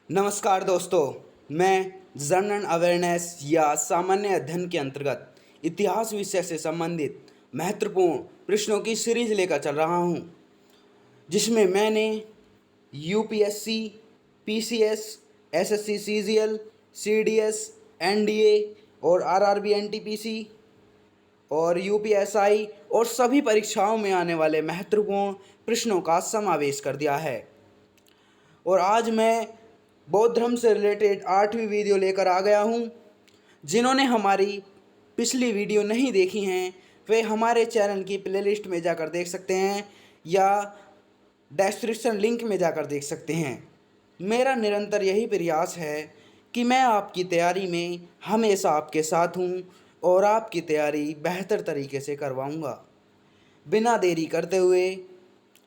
नमस्कार दोस्तों, मैं जनरल अवेयरनेस या सामान्य अध्ययन के अंतर्गत इतिहास विषय से संबंधित महत्वपूर्ण प्रश्नों की सीरीज लेकर चल रहा हूं, जिसमें मैंने UPSC, PCS, SSC CGL, CDS, NDA और आरआरबी एनटीपीसी और यूपीएसआई और सभी परीक्षाओं में आने वाले महत्वपूर्ण प्रश्नों का समावेश कर दिया है। और आज मैं बौद्ध धर्म से रिलेटेड 8वीं वीडियो लेकर आ गया हूँ। जिन्होंने हमारी पिछली वीडियो नहीं देखी हैं वे हमारे चैनल की प्लेलिस्ट में जाकर देख सकते हैं या डिस्क्रिप्शन लिंक में जाकर देख सकते हैं। मेरा निरंतर यही प्रयास है कि मैं आपकी तैयारी में हमेशा आपके साथ हूँ और आपकी तैयारी बेहतर तरीके से करवाऊँगा। बिना देरी करते हुए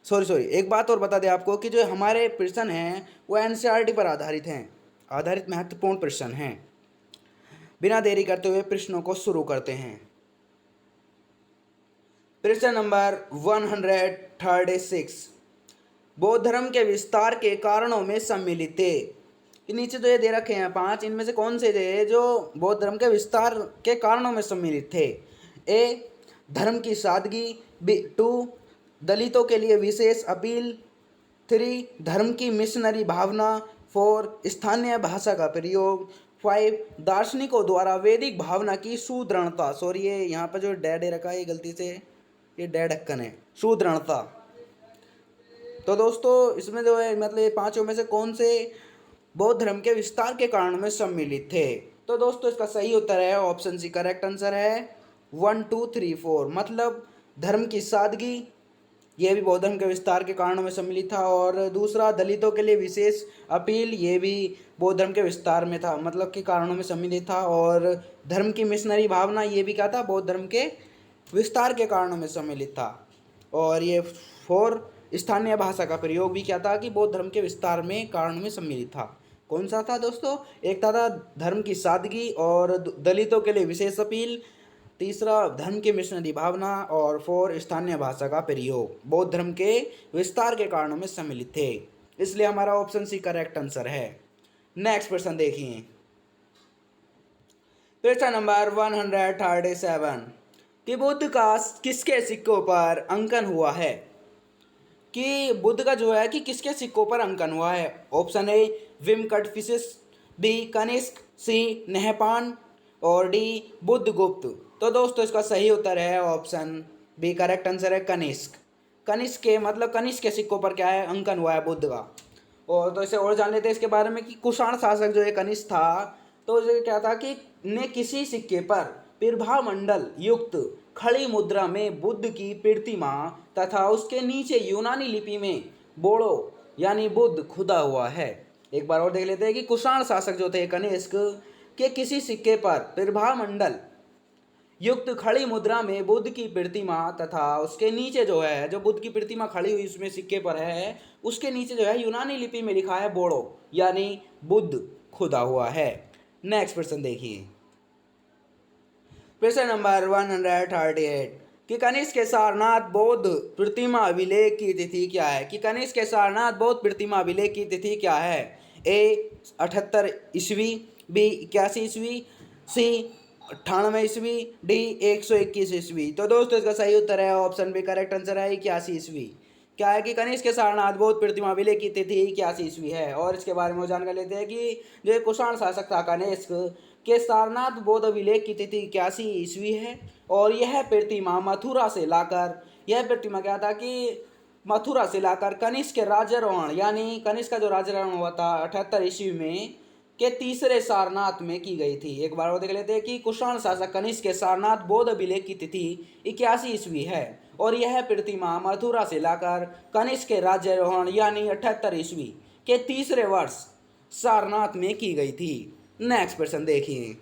सॉरी एक बात और बता दें आपको कि जो हमारे प्रश्न हैं वो एनसीईआरटी पर आधारित महत्वपूर्ण प्रश्न हैं। बिना देरी करते हुए प्रश्नों को शुरू करते हैं। प्रश्न नंबर 136, बौद्ध धर्म के विस्तार के कारणों में सम्मिलित थे। नीचे जो ये दे रखे हैं 5, इनमें से कौन से थे जो बौद्ध धर्म के विस्तार के कारणों में सम्मिलित थे? ए, धर्म की सादगी, 2, दलितों के लिए विशेष अपील, 3, धर्म की मिशनरी भावना, 4, स्थानीय भाषा का प्रयोग, 5, दार्शनिकों द्वारा वैदिक भावना की सुदृढ़ता। सॉरी, ये यहाँ पर जो डैड रखा है गलती से ये डैड अक्कन है, सुदृढ़ता। तो दोस्तों इसमें जो है मतलब ये पांचों में से कौन से बौद्ध धर्म के विस्तार के कारण में सम्मिलित थे? तो दोस्तों इसका सही उत्तर है ऑप्शन सी, करेक्ट आंसर है 1, 2, 3, 4। मतलब धर्म की सादगी, ये भी बौद्ध धर्म के विस्तार के कारणों में सम्मिलित था। और दूसरा, दलितों के लिए विशेष अपील, ये भी बौद्ध धर्म के विस्तार में था, मतलब के कारणों में सम्मिलित था। और धर्म की मिशनरी भावना, ये भी क्या था, बौद्ध धर्म के विस्तार के कारणों में सम्मिलित था। और ये 4, स्थानीय भाषा का प्रयोग भी क्या था कि बौद्ध धर्म के विस्तार में कारण में सम्मिलित था। कौन सा था दोस्तों? एक था धर्म की सादगी और दलितों के लिए विशेष अपील, तीसरा धर्म की मिशनरी भावना और 4 स्थानीय भाषा का प्रयोग बौद्ध धर्म के विस्तार के कारणों में सम्मिलित थे। इसलिए हमारा ऑप्शन सी करेक्ट आंसर है। नेक्स्ट प्रश्न देखिए, प्रश्न नंबर 137, कि बुद्ध का किसके सिक्कों पर अंकन हुआ है? कि बुद्ध का जो है कि किसके सिक्कों पर अंकन हुआ है? Option A, Vima Kadphises, B, Kanishka, C, Nahapana और डी, बुद्धगुप्त। तो दोस्तों इसका सही उत्तर है ऑप्शन बी, करेक्ट आंसर है कनिष्क। कनिष्क के मतलब कनिष्क के सिक्कों पर क्या है, अंकन हुआ है बुद्ध का। और तो इसे और जान लेते हैं इसके बारे में कि कुषाण शासक जो है कनिष्क था, तो जो क्या था कि ने किसी सिक्के पर प्रभा मंडल युक्त खड़ी मुद्रा में बुद्ध की प्रतिमा तथा उसके नीचे यूनानी लिपि में बोड़ो यानी बुद्ध खुदा हुआ है। एक बार और देख लेते हैं कि कुषाण शासक जो थे कनिष्क के किसी सिक्के पर प्रभा मंडल युक्त खड़ी मुद्रा में बुद्ध की प्रतिमा तथा उसके नीचे जो है, जो बुद्ध की प्रतिमा खड़ी हुई उसमें सिक्के पर है, उसके नीचे जो है यूनानी लिपि में लिखा है बोड़ो यानी बुद्ध खुदा हुआ है। नेक्स्ट प्रश्न देखिए, प्रश्न नंबर 138, कि कनिष्क के सारनाथ बौद्ध प्रतिमा अभिलेख की तिथि क्या है? कि कनिष्क के सारनाथ बौद्ध प्रतिमा अभिलेख की तिथि क्या है? ए, 78 ईस्वी, बी, 81 ईस्वी, सी, 98 ईस्वी, डी, 121 ईस्वी। तो दोस्तों इसका सही उत्तर है ऑप्शन बी, करेक्ट आंसर है 81 ईस्वी। क्या है कि कनिष्क के सारनाथ बौद्ध प्रतिमा अभिलेख की तिथि 81 ईस्वी है। और इसके बारे में जान कर लेते हैं कि जो कुषाण शासक था कनिष्क के सारनाथ बौद्ध अभिलेख की तिथि 81 ईस्वी है। और यह प्रतिमा क्या था कि मथुरा से लाकर कनिष्क के राज्यारोहण यानी कनिष्क का जो राज्यारोहण हुआ था 78 ईस्वी में के तीसरे सारनाथ में की गई थी। एक बार वो देख लेते हैं कि कुषाण शासक कनिष्क के सारनाथ बौद्ध अभिलेख की तिथि 81 ईस्वी है और यह प्रतिमा मथुरा से लाकर कनिष्क के राज्यारोहण यानी 78 ईस्वी के तीसरे वर्ष सारनाथ में की गई थी। नेक्स्ट प्रश्न देखिए,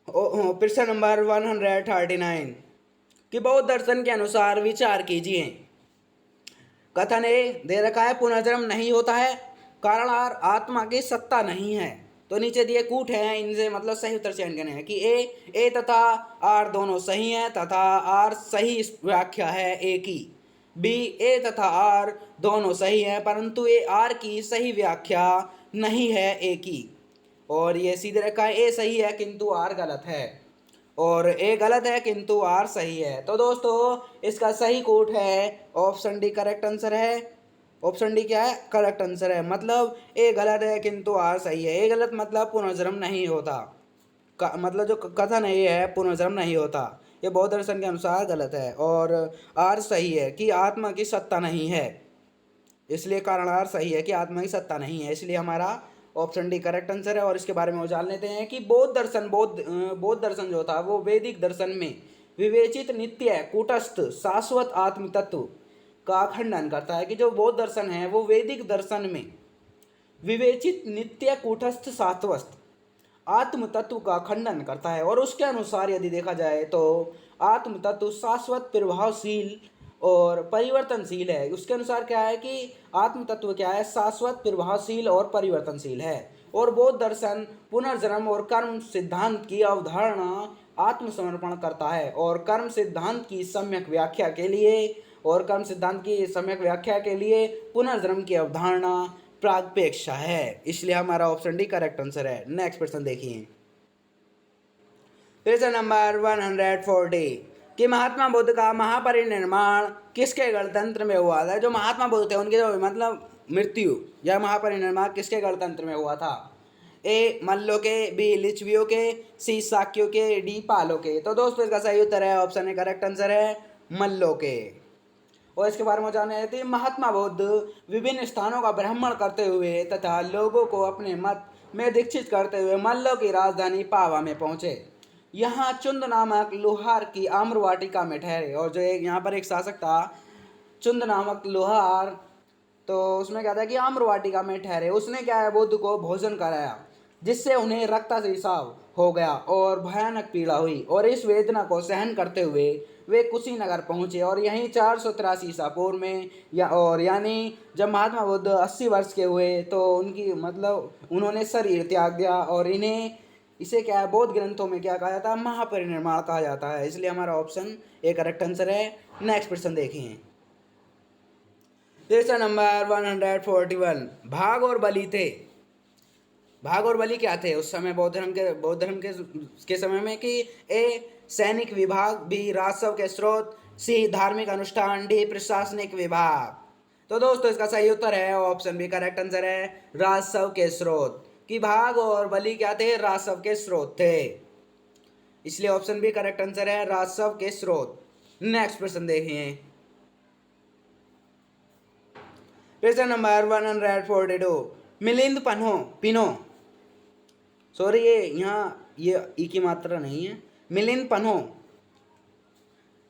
प्रश्न नंबर 139, कि बौद्ध दर्शन के अनुसार विचार कीजिए। कथन ए दे रखा है पुनर्जन्म नहीं होता है, कारण आर आत्मा की सत्ता नहीं है। तो नीचे दिए कूट हैं, इनसे मतलब सही उत्तर चयन करने हैं कि ए तथा आर दोनों सही हैं तथा आर सही व्याख्या है ए की। बी ए तथा आर दोनों सही हैं, परंतु ए आर की सही व्याख्या नहीं है ए की। और ये सीधे रखा है ए सही है किंतु आर गलत है, और ए गलत है किंतु आर सही है। तो दोस्तों इसका सही कोट है ऑप्शन डी करेक्ट आंसर है। ऑप्शन डी क्या है? करेक्ट आंसर है। मतलब ए गलत है किंतु आर सही है। ए गलत मतलब पुनर्जन्म नहीं होता, मतलब जो कथन है ये है पुनर्जन्म नहीं होता, ये बौद्ध दर्शन के अनुसार गलत है। और आर सही है कि आत्मा की सत्ता नहीं है, इसलिए कारण आर सही है कि आत्मा की सत्ता नहीं है, इसलिए हमारा ऑप्शन डी करेक्ट आंसर है। और इसके बारे में वो जान लेते हैं कि बौद्ध दर्शन जो था वो वैदिक दर्शन में विवेचित नित्य कूटस्थ शाश्वत आत्म तत्व का खंडन करता है। कि जो बौद्ध दर्शन है वो वैदिक दर्शन में विवेचित नित्य कूटस्थ शाश्वत आत्म तत्व का खंडन करता है। और उसके अनुसार यदि देखा जाए तो आत्म तत्व शाश्वत प्रभावशील और परिवर्तनशील है। उसके अनुसार क्या है कि आत्म तत्व क्या है? शाश्वत प्रभावशील और परिवर्तनशील है। और बौद्ध दर्शन पुनर्जन्म और कर्म सिद्धांत की अवधारणा आत्मसमर्पण करता है। और कर्म सिद्धांत की सम्यक व्याख्या के लिए पुनर्जन्म की अवधारणा प्रागपेक्षा है, इसलिए हमारा ऑप्शन डी करेक्ट आंसर है। नेक्स्ट क्वेश्चन देखिए, क्वेश्चन नंबर 140 कि महात्मा बुद्ध का महापरिनिर्वाण किसके गणतंत्र में हुआ था? जो महात्मा बुद्ध थे उनके जो मतलब मृत्यु या महापरिनिर्वाण किसके गणतंत्र में हुआ था? ए मल्लो के, बी लिच्छवियों के, सी शाक्यों के, डी पालों के। तो दोस्तों इसका सही उत्तर है ऑप्शन ए करेक्ट आंसर है मल्लो के। और इसके बारे में जानना है कि महात्मा बुद्ध विभिन्न स्थानों का भ्रमण करते हुए तथा लोगों को अपने मत में दीक्षित करते हुए मल्लो की राजधानी पावा में पहुंचे। यहाँ चुंद नामक लोहार की आम्र वाटिका में ठहरे। और जो एक यहाँ पर एक शासक था चुंद नामक लोहार, तो उसमें क्या था कि आम्र वाटिका में ठहरे। उसने क्या है बुद्ध को भोजन कराया, जिससे उन्हें रक्तस्राव हो गया और भयानक पीड़ा हुई। और इस वेदना को सहन करते हुए वे कुशीनगर पहुंचे। और यहीं 483 ईसा पूर्व में यानी जब महात्मा बुद्ध 80 वर्ष के हुए तो उनकी मतलब उन्होंने शरीर त्याग दिया। और इसे क्या है बौद्ध ग्रंथों में क्या कहा जाता है? महापरिनिर्वाण कहा जाता है, इसलिए हमारा ऑप्शन ए करेक्ट आंसर है। नेक्स्ट क्वेश्चन देखिए, क्वेश्चन नंबर 141 भाग और बलि थे। भाग और बलि क्या थे उस समय बौद्ध धर्म के समय में? कि ए सैनिक विभाग, बी राजस्व के स्रोत, सी धार्मिक अनुष्ठान, डी प्रशासनिक विभाग। तो दोस्तों इसका सही उत्तर है ऑप्शन बी करेक्ट आंसर है राजस्व के स्रोत। कि भाग और बलि क्या थे? राजस्व के स्रोत थे, इसलिए ऑप्शन बी करेक्ट आंसर है राजस्व के स्रोत। नेक्स्ट प्रश्न देखिए, प्रश्न नंबर 142 मिलिंद पिनो, सॉरी ये यहाँ ये ई की मात्रा नहीं है, मिलिंद पन्हो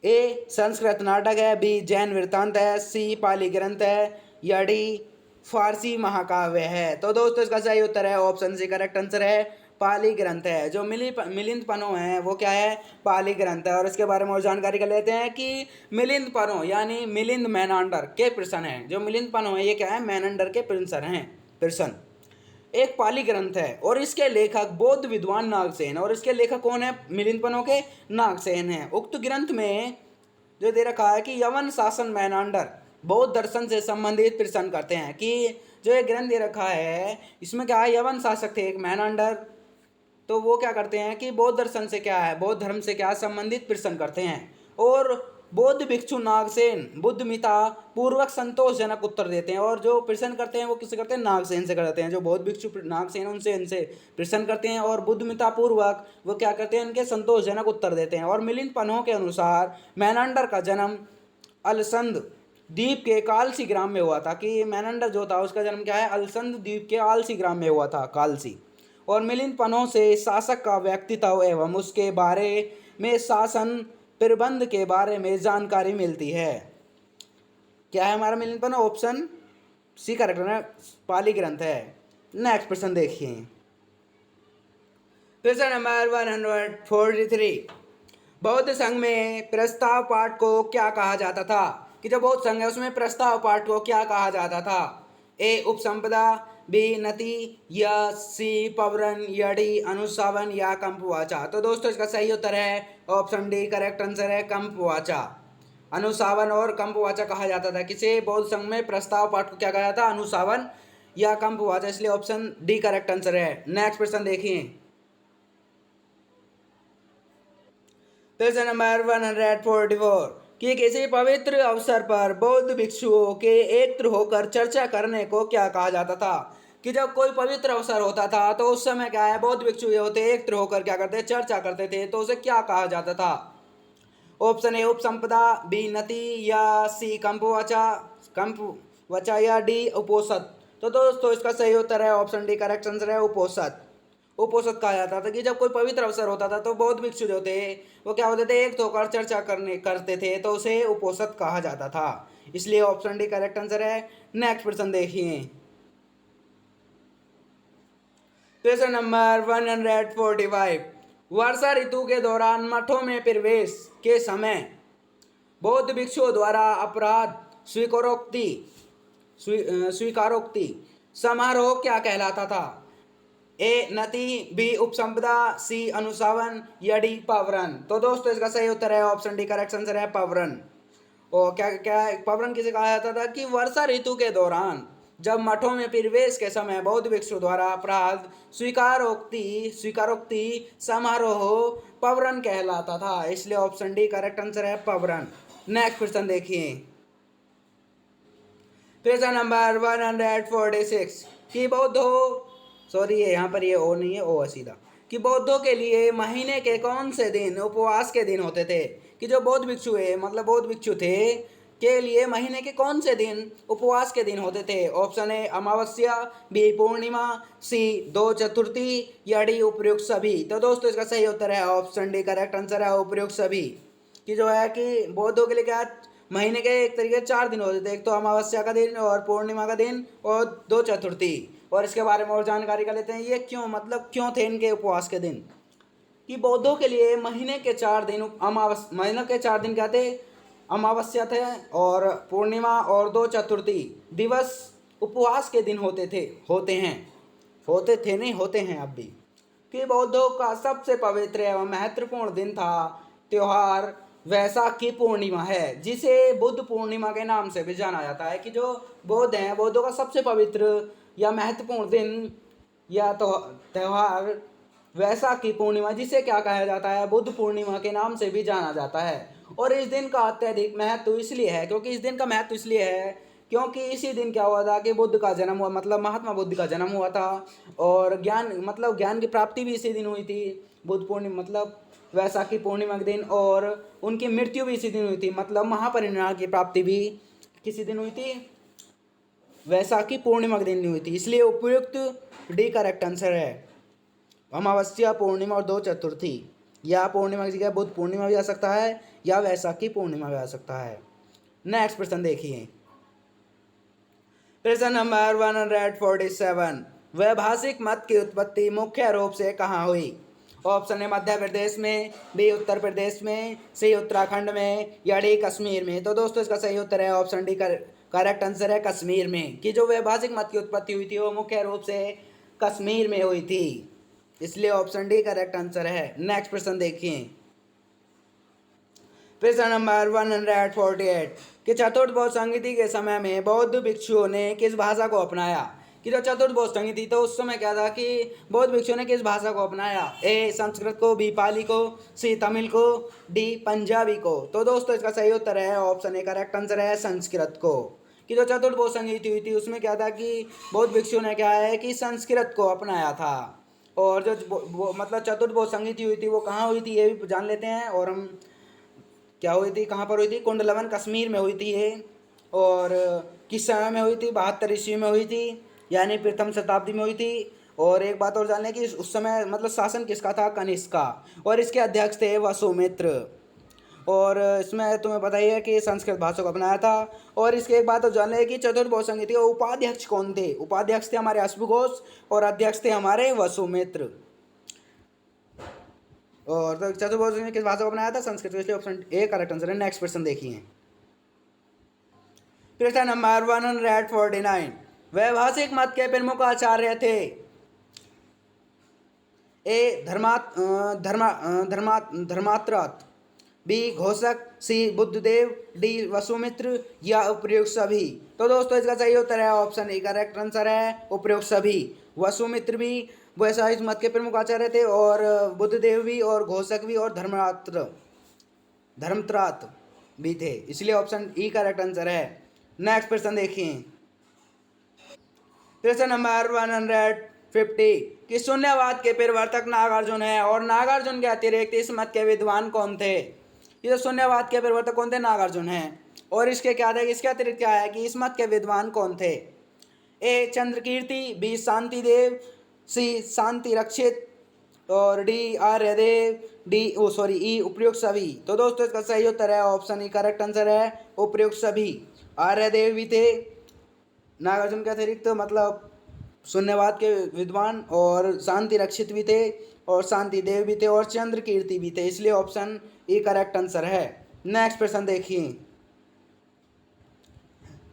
ए संस्कृत नाटक है, बी जैन वृत्तांत है, सी पाली ग्रंथ है, या डी फारसी महाकाव्य है। तो दोस्तों इसका सही उत्तर है ऑप्शन सी करेक्ट आंसर है पाली ग्रंथ है। जो मिलिंद पन्हो है वो क्या है? पाली ग्रंथ है। और इसके बारे में और जानकारी कर लेते हैं कि मिलिंद पन्हो यानी मिलिंद मेनांडर के प्रश्न है। जो मिलिंद पन्हो है ये क्या है? मेनांडर के प्रश्न एक पाली ग्रंथ है। और इसके लेखक बौद्ध विद्वान नागसेन। और इसके लेखक कौन है? मिलिंद पन्हो के नागसेन है। उक्त ग्रंथ में जो दे रखा है कि यवन शासन मेनांडर बौद्ध दर्शन से संबंधित प्रश्न करते हैं। कि जो ये ग्रंथ दे रखा है इसमें क्या है? यवन शासक थे एक मेनांडर, तो वो क्या करते हैं कि बौद्ध दर्शन से क्या है बौद्ध धर्म से क्या संबंधित प्रश्न करते हैं। और बौद्ध भिक्षु नागसेन बुद्धमिता पूर्वक संतोषजनक उत्तर देते हैं। और जो प्रश्न करते हैं वो किससे करते हैं? नागसेन से करते हैं। जो बौद्ध भिक्षु नागसेन उनसे इनसे प्रश्न करते हैं और बुद्धमिता पूर्वक वो क्या करते हैं? इनके संतोषजनक उत्तर देते हैं। और मिलिंद पन्हो के अनुसार मेनांडर का जन्म अलसंद द्वीप के कालसी ग्राम में हुआ था। कि मेनांडर जो था उसका जन्म क्या है? अलसंद द्वीप के आलसी ग्राम में हुआ था, कालसी। और मिलिंद पन्हो से शासक का व्यक्तित्व एवं उसके बारे में शासन प्रबंध के बारे में जानकारी मिलती है। क्या है हमारा मिलिंद पन्हो? ऑप्शन सी करेक्ट है, पाली ग्रंथ है। नेक्स्ट प्रश्न देखिए, प्रश्न नंबर 143 बौद्ध संघ में प्रस्ताव पाठ को क्या कहा जाता था? कि जो बौद्ध संघ है उसमें प्रस्ताव पाठ को क्या कहा जाता था? ए उपसंपदा, बी नति, या सी पवरन, या डी अनुशावन, या कंपवाचा। तो दोस्तों इसका सही उत्तर है ऑप्शन डी करेक्ट आंसर है कंपवाचा। अनुसावन और कंपवाचक कहा जाता था। किसे बौद्ध संघ में प्रस्ताव पाठ को क्या कहा जाता? अनुसावन या कंपवाचक। इसलिए ऑप्शन डी करेक्ट आंसर है। नेक्स्ट प्रश्न देखिए, प्रश्न नंबर 144 कि किसी पवित्र अवसर पर बौद्ध भिक्षुओं के एकत्र होकर चर्चा करने को क्या कहा जाता था? कि जब कोई पवित्र अवसर होता था तो उस समय क्या है, बौद्ध भिक्षु ये होते एकत्र होकर क्या करते, चर्चा करते थे, तो उसे क्या कहा जाता था? ऑप्शन ए उपसंपदा, बी नति, या सी कंपवचा या डी उपोषद। तो दोस्तों इसका सही उत्तर है ऑप्शन डी करेक्ट आंसर है उपोषद। उपोषद कहा जाता था कि जब कोई पवित्र अवसर होता था तो बौद्ध भिक्षु जो थे वो क्या होते थे, एक होकर चर्चा करते थे, तो उसे उपोषद कहा जाता था। इसलिए ऑप्शन डी करेक्ट आंसर है। नेक्स्ट प्रश्न देखिए, प्रश्न नंबर 145 वर्षा ऋतु के दौरान मठों में प्रवेश के समय बौद्ध भिक्षुओं द्वारा अपराध स्वीकारोक्ति समारोह क्या कहलाता था? ए नति, बी उपसंपदा, सी अनुसावन या डी पवरन। तो दोस्तों इसका सही उत्तर है ऑप्शन डी करेक्ट आंसर है पवरन। और क्या क्या पवरन किसे कहा जाता था? कि वर्षा ऋतु के दौरान जब मठों में प्रवेश के समय बौद्ध भिक्षु द्वारा अपराध स्वीकारोक्ति समारोह पवरन कहलाता था। इसलिए ऑप्शन डी करेक्ट आंसर है पवरन। नेक्स्ट क्वेश्चन देखिए, प्रश्न नंबर 146 कि यहाँ पर ये ओ नहीं है, ओ है सीधा। कि बौद्धों के लिए महीने के कौन से दिन उपवास के दिन होते थे? कि जो बौद्ध भिक्षु है मतलब बौद्ध भिक्षु थे के लिए महीने के कौन से दिन उपवास के दिन होते थे? ऑप्शन ए अमावस्या, बी पूर्णिमा, सी दो चतुर्थी या डी उपयुक्त सभी। तो दोस्तों इसका सही उत्तर है ऑप्शन डी करेक्ट आंसर है उपयुक्त सभी। कि जो है कि बौद्धों के लिए क्या महीने के एक तरीके 4 दिन होते थे, एक तो अमावस्या का दिन और पूर्णिमा का दिन और दो चतुर्थी। और इसके बारे में और जानकारी कर लेते हैं, ये क्यों मतलब क्यों थे इनके उपवास के दिन? कि बौद्धों के लिए महीने के 4 दिन महीने के 4 दिन क्या थे? अमावस्या थे और पूर्णिमा और दो चतुर्थी दिवस उपवास के दिन होते हैं अब भी। कि बौद्धों का सबसे पवित्र एवं महत्वपूर्ण दिन था त्योहार वैशाख की पूर्णिमा है, जिसे बुद्ध पूर्णिमा के नाम से भी जाना जाता है। कि जो बौद्ध हैं बौद्धों का सबसे पवित्र या महत्वपूर्ण दिन या तो त्योहार वैशाख की पूर्णिमा, जिसे क्या कहा जाता है, बुद्ध पूर्णिमा के नाम से भी जाना जाता है। और इस दिन का अत्यधिक महत्व इसलिए है क्योंकि इसी दिन क्या हुआ था कि बुद्ध का जन्म हुआ, मतलब महात्मा बुद्ध का जन्म हुआ था। और ज्ञान की प्राप्ति भी इसी दिन हुई थी, बुद्ध पूर्णिमा मतलब वैशाखी पूर्णिमा के दिन। और उनकी मृत्यु भी इसी दिन हुई थी, मतलब महापरिनिर्वाण की प्राप्ति भी किसी दिन हुई थी, वैशाखी पूर्णिमा के दिन हुई थी। इसलिए उपयुक्त डी करेक्ट आंसर है अमावस्या, पूर्णिमा और दो चतुर्थी। या पूर्णिमा की जगह बुद्ध पूर्णिमा भी आ सकता है या वैशाखी पूर्णिमा भी आ सकता है। नेक्स्ट प्रश्न देखिए, प्रश्न नंबर 147 वैभाषिक मत की उत्पत्ति मुख्य रूप से कहाँ हुई? ऑप्शन ए मध्य प्रदेश में, बी उत्तर प्रदेश में, सी उत्तराखंड में या डी कश्मीर में। तो दोस्तों इसका सही उत्तर है ऑप्शन डी करेक्ट आंसर है कश्मीर में। कि जो वैभाषिक मत की उत्पत्ति हुई थी वो मुख्य रूप से कश्मीर में हुई थी। इसलिए ऑप्शन डी करेक्ट आंसर है। नेक्स्ट प्रश्न देखिए, प्रश्न नंबर 148 कि चतुर्थ बौद्ध संगीति के समय में बौद्ध भिक्षुओं ने किस भाषा को अपनाया? कि जो चतुर्थ बौद्ध संगीति तो उस समय क्या था कि बौद्ध भिक्षुओं ने किस भाषा को अपनाया? ए संस्कृत को, बी पाली को, सी तमिल को, डी पंजाबी को। तो दोस्तों इसका सही उत्तर है ऑप्शन ए करेक्ट आंसर है संस्कृत को। कि जो चतुर्थ बौद्ध संगीति हुई थी उसमें क्या था कि बौद्ध भिक्षुओं ने क्या है कि संस्कृत को अपनाया था। और जो मतलब चतुर्थ बौद्ध संगीति हुई थी वो कहाँ हुई थी ये भी जान लेते हैं। और हम क्या हुई थी, कहाँ पर हुई थी? कुंडलवन कश्मीर में हुई थी ये। और किस समय में हुई थी? 72 ईस्वी में हुई थी, यानी प्रथम शताब्दी में हुई थी। और एक बात और जान लें कि उस समय मतलब शासन किसका था? कनिष्क का। और इसके अध्यक्ष थे वसुमित्र। और इसमें तुम्हें पता ही है कि संस्कृत भाषा को अपनाया था। और इसके एक बात और जान लें कि चतुर्थ बौद्ध संगीति और उपाध्यक्ष कौन थे? उपाध्यक्ष थे हमारे अश्वघोष और अध्यक्ष थे हमारे वसुमित्र। और तो चतुर्थ बौद्ध ने किस भाषा को अपनाया था? संस्कृत। इसलिए ऑप्शन ए करेक्ट आंसर है। नेक्स्ट प्रश्न देखिए, प्रश्न नंबर 149 वैभाषिक मत के प्रमुख आचार्य थे? ए धर्मात्रत, बी घोषक, सी बुद्धदेव, डी वसुमित्र या उपयुक्त सभी। तो दोस्तों इसका सही उत्तर है ऑप्शन ए, करेक्ट आंसर है उपयुक्त सभी। वसुमित्र भी वैसा इस मत के प्रमुख आचार्य थे, और बुद्धदेव भी, और घोषक भी, और धर्मत्रात भी थे, इसलिए ऑप्शन ई करेक्ट आंसर है। नेक्स्ट प्रश्न देखिए, प्रश्न नंबर 150 कि शून्यवाद के प्रवर्तक नागार्जुन है, और नागार्जुन के अतिरिक्त इस मत के विद्वान कौन थे। ये जो शून्यवाद के प्रवर्तक कौन थे, नागार्जुन हैं, और इसके क्या थे, इसके अतिरिक्त क्या है कि इस मत के विद्वान कौन थे। ए चंद्रकीर्ति, बी शांतिदेव, सी शांति रक्षित, और डी आर्यदेव, ई उपयुक्त सभी। तो दोस्तों इसका सही उत्तर है ऑप्शन ई, करेक्ट आंसर है उपयुक्त सभी। आर्यदेव भी थे नागार्जुन के अतिरिक्त, मतलब शून्यवाद के विद्वान, और शांति रक्षित भी थे, और शांति देव भी थे, और चंद्र कीर्ति भी थे, इसलिए ऑप्शन ई करेक्ट आंसर है। नेक्स्ट प्रश्न देखिए,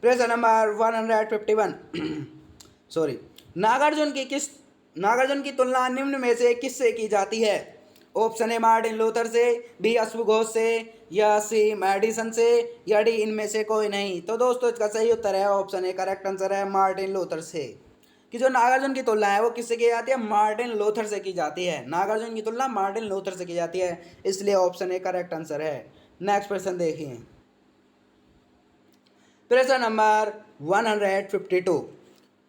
प्रश्न नंबर 151 सॉरी, नागार्जुन की तुलना निम्न में से किससे की जाती है। ऑप्शन ए मार्टिन लूथर से, बी अश्वघोष से, या सी मेडिसन से, या डी इनमें से कोई नहीं। तो दोस्तों इसका सही उत्तर है ऑप्शन ए, करेक्ट आंसर है मार्टिन लूथर से। कि जो नागार्जुन की तुलना है वो किससे की जाती है, मार्टिन लूथर से की जाती है। नागार्जुन की तुलना मार्टिन लूथर से की जाती है, इसलिए ऑप्शन ए करेक्ट आंसर है। नेक्स्ट प्रश्न देखिए, प्रश्न नंबर 152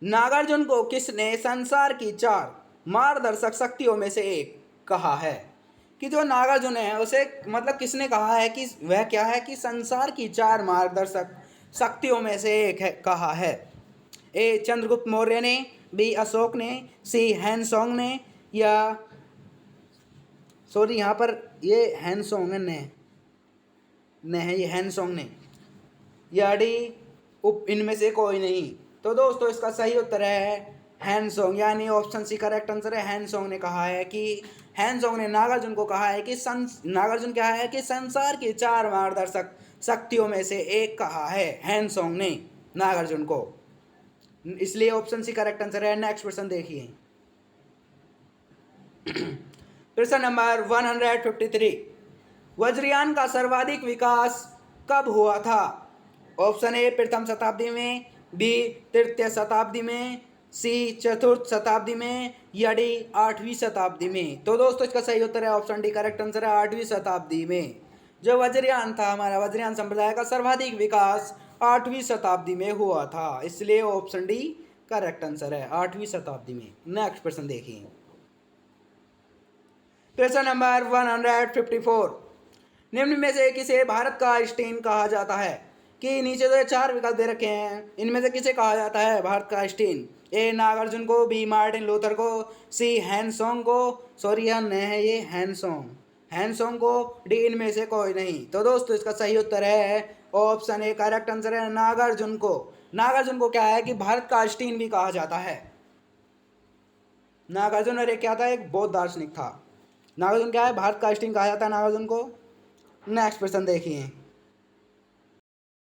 नागार्जुन को किसने संसार की 4 मार्गदर्शक शक्तियों में से एक कहा है। कि जो नागार्जुन है उसे मतलब किसने कहा है कि वह क्या है कि संसार की 4 मार्गदर्शक शक्तियों में से एक है कहा है। ए चंद्रगुप्त मौर्य ने, बी अशोक ने, सी हैनसोंग ने, या सॉरी यहाँ पर ये हैनसोंग ने है, ये हैनसोंग ने, या डी इनमें से कोई नहीं। तो दोस्तों इसका सही उत्तर है हैनसोंग, यानी ऑप्शन सी करेक्ट आंसर है। हैनसोंग ने कहा है कि हैनसोंग ने नागार्जुन को कहा है कि नागार्जुन क्या है कि संसार की 4 मार्गदर्शक शक्तियों में से एक कहा है हैनसोंग ने नागार्जुन को, इसलिए ऑप्शन सी करेक्ट आंसर है। नेक्स्ट प्रश्न देखिए, प्रश्न नंबर 153 वज्रयान का सर्वाधिक विकास कब हुआ था। ऑप्शन ए प्रथम शताब्दी में, बी तृतीय शताब्दी में, सी चतुर्थ शताब्दी में, या डी 8वीं शताब्दी में। तो दोस्तों इसका सही उत्तर है ऑप्शन डी, करेक्ट आंसर है 8वीं शताब्दी में। जो वज्रयान था हमारा वज्रयान संप्रदाय का सर्वाधिक विकास 8वीं शताब्दी में हुआ था, इसलिए ऑप्शन डी करेक्ट आंसर है 8वीं शताब्दी में। नेक्स्ट प्रश्न देखिए, प्रश्न नंबर 154 निम्न में से किसे भारत का आइंस्टीन कहा जाता है। कि नीचे जो 4 विकल्प दे रखे हैं इनमें से किसे कहा जाता है भारत का आइंस्टीन। ए नागार्जुन को, बी मार्टिन लूथर को, सी हैनसोंग को, सॉरी यहाँ न है ये हैनसोंग को, डी इनमें से कोई नहीं। तो दोस्तों इसका सही उत्तर है ऑप्शन ए, करेक्ट आंसर है नागार्जुन को। नागार्जुन को क्या है कि भारत का आइंस्टीन भी कहा जाता है। नागार्जुन अरे क्या था, एक बौद्ध दार्शनिक था। नागार्जुन क्या है, भारत का आइंस्टीन कहा जाता है नागार्जुन को। नेक्स्ट प्रश्न देखिए,